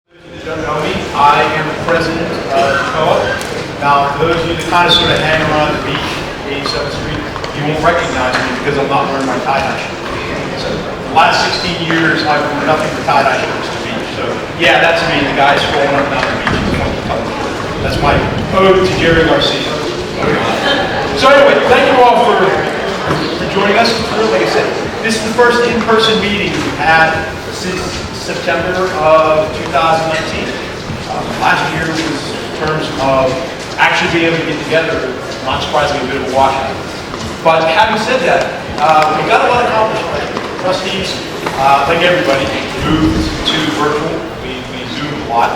Don't know me, I am the president of SHPOA. Now, for those of you that kind of sort of hang around the beach, 87th Street, you won't recognize me because I'm not wearing my tie-dye shirt. So, the last 16 years, I've worn nothing but tie-dye shirts to the beach. So, yeah, that's me, the guy strolling up and down the beach. That's my ode to Jerry Garcia. So anyway, thank you all for joining us. Like I said, this is the first in-person meeting we've had since September of 2019. Last year was in terms of actually being able to get together, not surprisingly, a bit of a washout. But having said that, we got a lot accomplished. Trustees, like everybody, moved to virtual. We Zoomed a lot.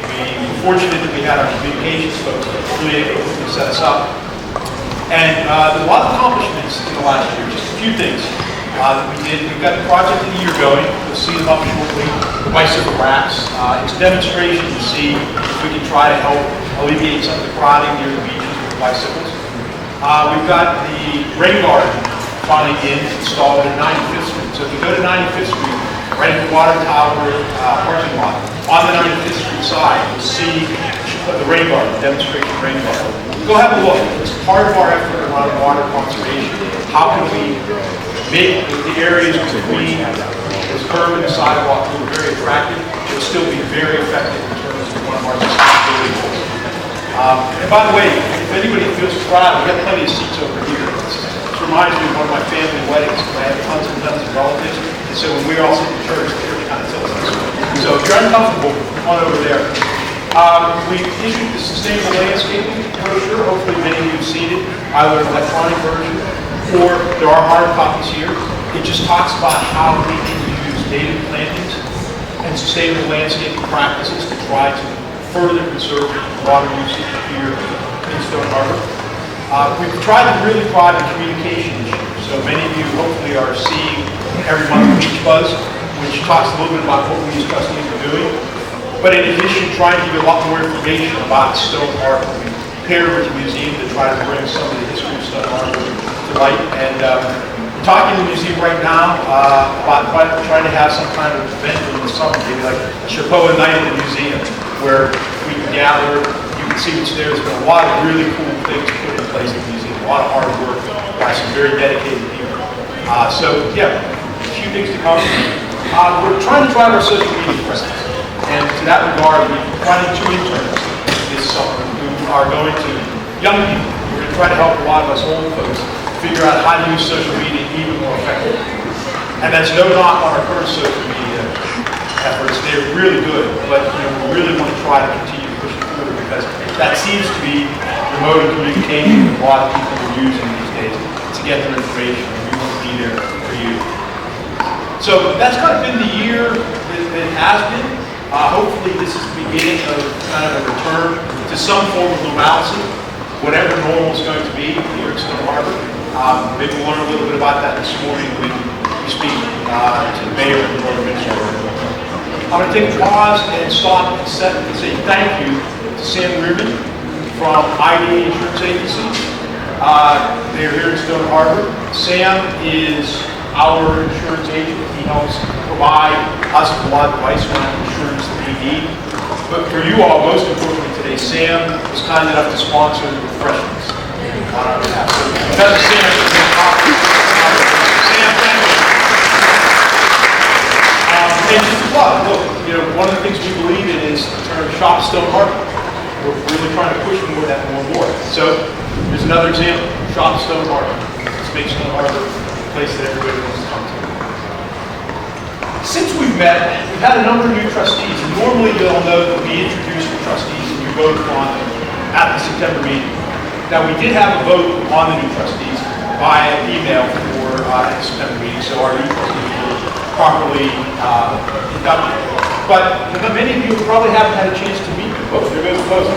We were fortunate that we had our communications folks really able to set us up. And there's a lot of accomplishments in the last year, just a few things that we did. We've got the project of the year going. You'll see them up shortly, the bicycle racks. It's a demonstration to see if we can try to help alleviate some of the crowding near the beaches with bicycles. We've got the rain garden finally installed at 95th Street. So if you go to 95th Street, right at the water tower parking lot, on the 95th Street side, you'll see the rain garden, the demonstration rain garden. Go have a look. It's part of our effort around water conservation. How can we make the areas between this curb and the sidewalk look very attractive, but still be very effective in terms of one of our sustainability goals. And by the way, if anybody feels proud, we've got plenty of seats over here. This reminds me of one of my family weddings. I have tons and tons of relatives, and so when we all sit in church, the church kind of tilts us. So if you're uncomfortable, come on over there. We issued the sustainable landscaping brochure. Hopefully many of you have seen it, either an electronic version or there are hard copies here. It just talks about how we can use native plantings and sustainable landscaping practices to try to further conserve water usage here in Stone Harbor. We've tried to really provide a communication issue. So many of you hopefully are seeing every month Beach Buzz, which talks a little bit about what we as trustees are doing. But in addition, trying to give you a lot more information about Stone Harbor. We paired with the museum to try to bring some of the history of Stone Harbor to light. And we're talking to the museum right now about trying to have some kind of event in the summer, maybe like a SHPOA night at the museum, where we can gather, you can see what's there. There's been a lot of really cool things put in place at the museum, a lot of hard work by some very dedicated people. So yeah, a few things to come. We're trying to drive our social media presence. And to that regard, we're providing 2 interns this summer who are going to young people. We're going to try to help a lot of us old folks figure out how to use social media even more effectively. And that's no knock on our current social media efforts. They're really good, but we really want to try to continue to push it forward because that seems to be the mode of communication a lot of people are using these days to get their information, and we want to be there for you. So that's kind of been the year that it has been. Hopefully this is the beginning of kind of a return to some form of normalcy, whatever normal is going to be here at Stone Harbor. Maybe we'll learn a little bit about that this morning when we speak to the mayor and the board administrator. I'm going to take a pause and stop and say thank you to Sam Reardon from IDA Insurance Agency. They're here in Stone Harbor. Sam is our insurance agent. He helps provide us with a lot of advice around insurance that we need. But for you all, most importantly today, Sam was kind enough to sponsor the refreshments on our behalf. So because of Sam, I should give coffee. Sam, thank you. And just a plug, look, one of the things we believe in is the term Shop Stone Harbor. We're really trying to push more of that more and more. So here's another example, Shop Stone Harbor. Let's make Stone Harbor a place that everybody wants to come to. Since we've met, we've had a number of new trustees, and normally you'll know that we introduce the trustees and you vote on them at the September meeting. Now we did have a vote on the new trustees via email for the September meeting, so our new trustees were properly inducted. But many of you probably haven't had a chance to meet them. Oh, there goes the vote.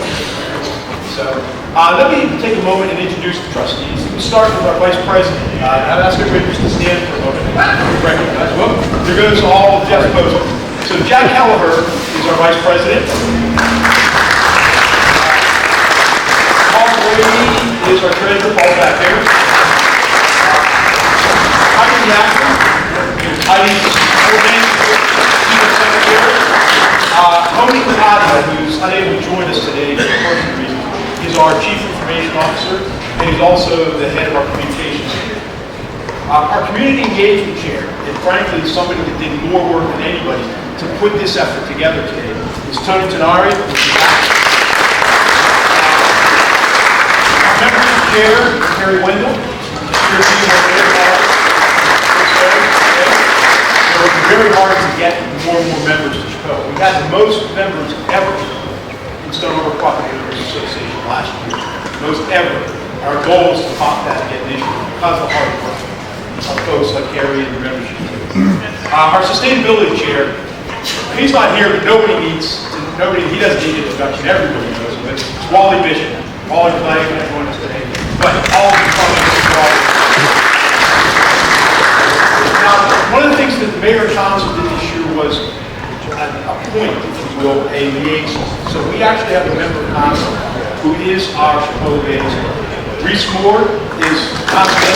So let me take a moment and introduce the trustees. We'll start with our vice president. I'll ask everybody just to stand for a moment and recognize. Well, there goes all of Jeff's votes. So Jack Kelleher is our vice president. Paul Brady is our treasurer. Paul's back there. Heidi Jackson is Heidi's coordinator, secretary. Information Officer, and he's also the head of our communications team. Our community engagement chair, and frankly, somebody that did more work than anybody to put this effort together today, is Tony Tenari. Our membership chair, Terry Wendell. It was very hard to get more and more members to SHPOA. We had the most members ever in Stone Harbor Property Owners Association last year. Most ever. Our goal is to top that again this year because of the hard work of folks like Harry and the membership team. Our sustainability chair, he's not here, but he doesn't need introduction. Everybody knows him. It's Wally Bishop. Wally Clay, I joined us today. But all of the comments. Now, one of the things that the Mayor and Council did this year was appoint, if you will, a liaison. So we actually have a member of Council who is our SHPOA liaison. Reese Moore is Council.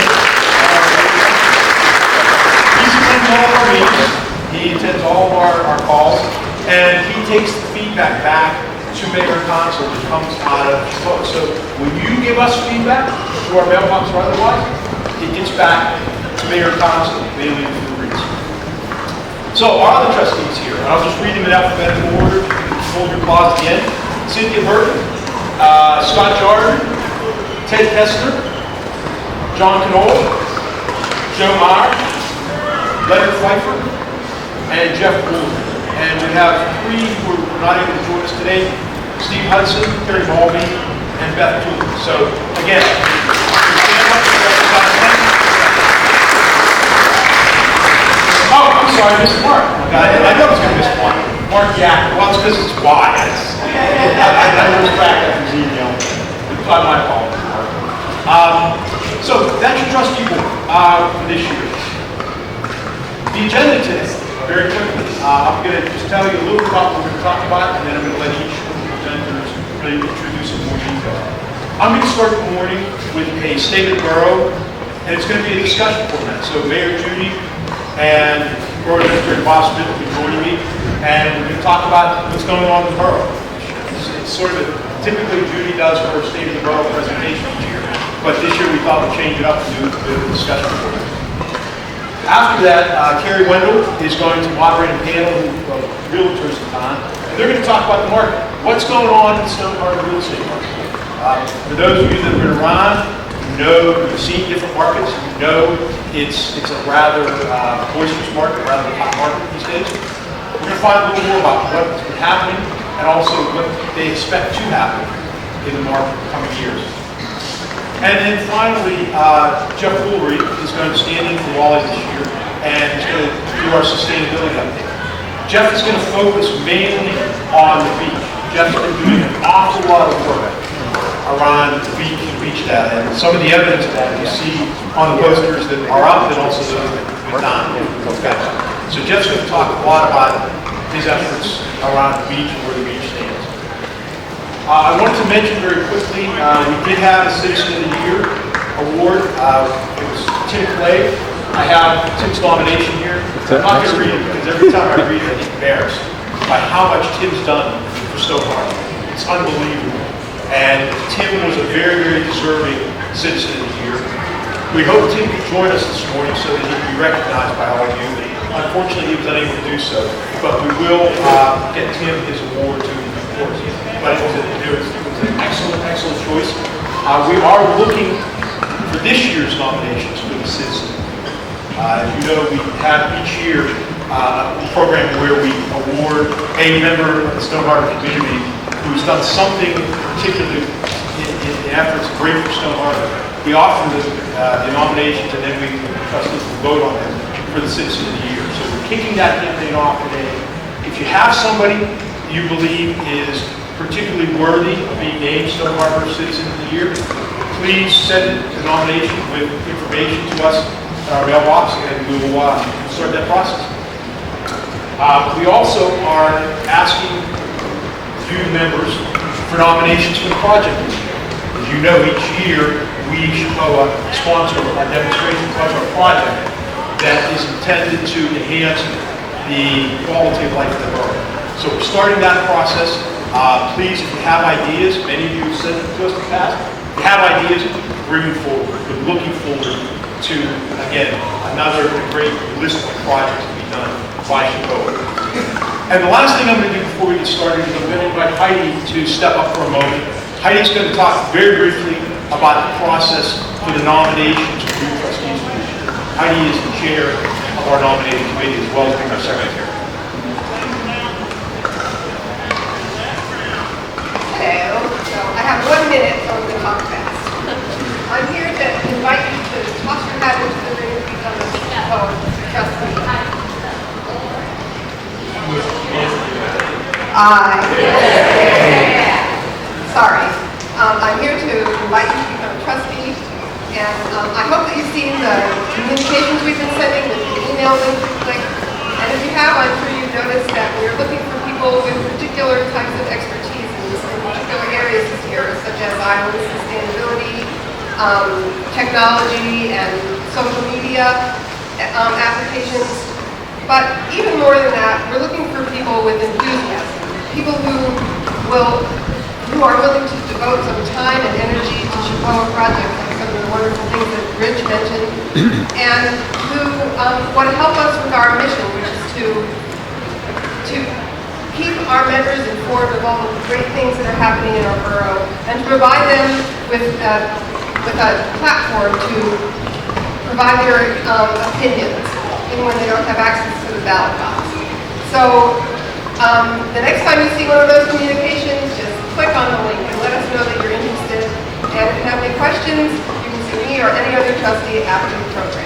He attends all of our meetings. He attends all of our calls, and he takes the feedback back to Mayor and Council that comes out of SHPOA. So when you give us feedback to our mailbox or otherwise, it gets back to Mayor and Council, mainly to the Reese. So our other trustees here, and I'll just read them in alphabetical order. Hold your applause at the end. Cynthia Burton, Scott Jordan, Ted Kessler, John Knoll, Joe Meyer, Leonard Pfeiffer, and Jeff Gould. And we have three who are not able to join us today: Steve Hudson, Terry Mulvey, and Beth Toole. So again, oh, I'm sorry, I missed Mark. I know I was going to miss one. Mark Jack. Well, it's because it's Y. I was back after his email. It's not my fault. So that's your trustee board for this year. The agenda today, very quickly, I'm going to just tell you a little bit about what we're going to talk about, and then I'm going to let each of the presenters really introduce in more detail. I'm going to start the morning with a state of the borough, and it's going to be a discussion format. So Mayor Judy and Borough Administrator Bob Smith will be joining me, and we're going to talk about what's going on in the borough. It's sort of typically Judy does her state of the borough presentation each year, but this year we thought we'd change it up and do a bit of a discussion format. After that, Carrie Wendell is going to moderate a panel of realtors in town. They're going to talk about the market. What's going on in the Stone Harbor real estate market? For those of you that have been around, you know, you've seen different markets, you know it's a rather boisterous market, rather hot market these days. We're going to find a little more about what's been happening and also what they expect to happen in the market in the coming years. And then finally, Jeff Woolry is going to stand in for Wally this year and is going to do our sustainability update. Jeff is going to focus mainly on the beach. Jeff's been doing an awful lot of work around the beach data, and some of the evidence of that you see on the posters that are up and also those that are not. Okay. So Jeff's going to talk a lot about his efforts around the beach and where the beach stands. I wanted to mention very quickly, we did have a Citizen of the Year award. It was Tim Clay. I have Tim's nomination here. I'm not going to read it because every time I read it, I get embarrassed by how much Tim's done for Stone Harbor. It's unbelievable. And Tim was a very, very deserving Citizen of the Year. We hope Tim could join us this morning so that he can be recognized by all of you. Unfortunately, he was unable to do so, but we will get Tim his award to him, of course. But it was an excellent, excellent choice. We are looking for this year's nominations for the Citizen. As you know, we have each year a program where we award a member of the Stone Harbor community who's done something particularly in efforts great for Stone Harbor. We offer the nominations, and then we trustees will vote on them for the Citizen of the Year. So we're kicking that campaign off today. If you have somebody you believe is particularly worthy of being named Stone Harbor Citizen of the Year, please send the nomination with information to us at our mailbox, and we will start that process. We also are asking you members for nominations for the project. As you know, each year we SHPOA sponsor a demonstration project that is intended to enhance the quality of life in the borough. So we're starting that process. Please, if you have ideas, many of you have sent them to us in the past, we have ideas, we're moving forward. We're looking forward to, again, another great list of projects to be done by SHPOA. And the last thing I'm going to do before we get started is I'm going to invite Heidi to step up for a moment. Heidi's going to talk very briefly about the process for the nominations for new trustees for this year. Heidi is the chair of our nominating committee as well as being our secretary. Hello. So I have 1 minute, so I'm going to talk fast. I'm here to invite you to toss your hat into the ring and become a SHPOA trustee. Sorry. I'm here to invite you to become a trustee, and I hope that you've seen the communications we've been sending, the email links we click, and if you have, I'm sure you've noticed that we're looking for people with particular types of expertise in particular areas this year, such as island sustainability, technology, and social media applications. But even more than that, we're looking for people with enthusiasm, people who are willing to devote some time and energy to SHPOA projects, like some of the wonderful things that Rich mentioned, and who want to help us with our mission, which is to keep our members informed of all the great things that are happening in our borough, and to provide them with a platform to provide their opinions, even when they don't have access to the ballot box. So the next time you see one of those communications, just click on the link and let us know that you're interested. And if you have any questions, you can see me or any other trustee after the program.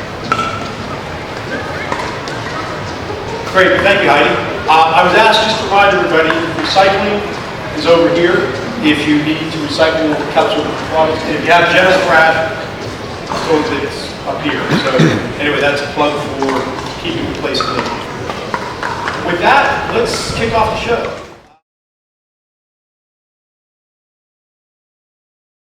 Great, thank you, Heidi. I was asked just to remind everybody, recycling is over here. If you need to recycle council products, if you have general trash, so it's up here. So anyway, that's a plug for keeping the place clean. With that, let's kick off the show.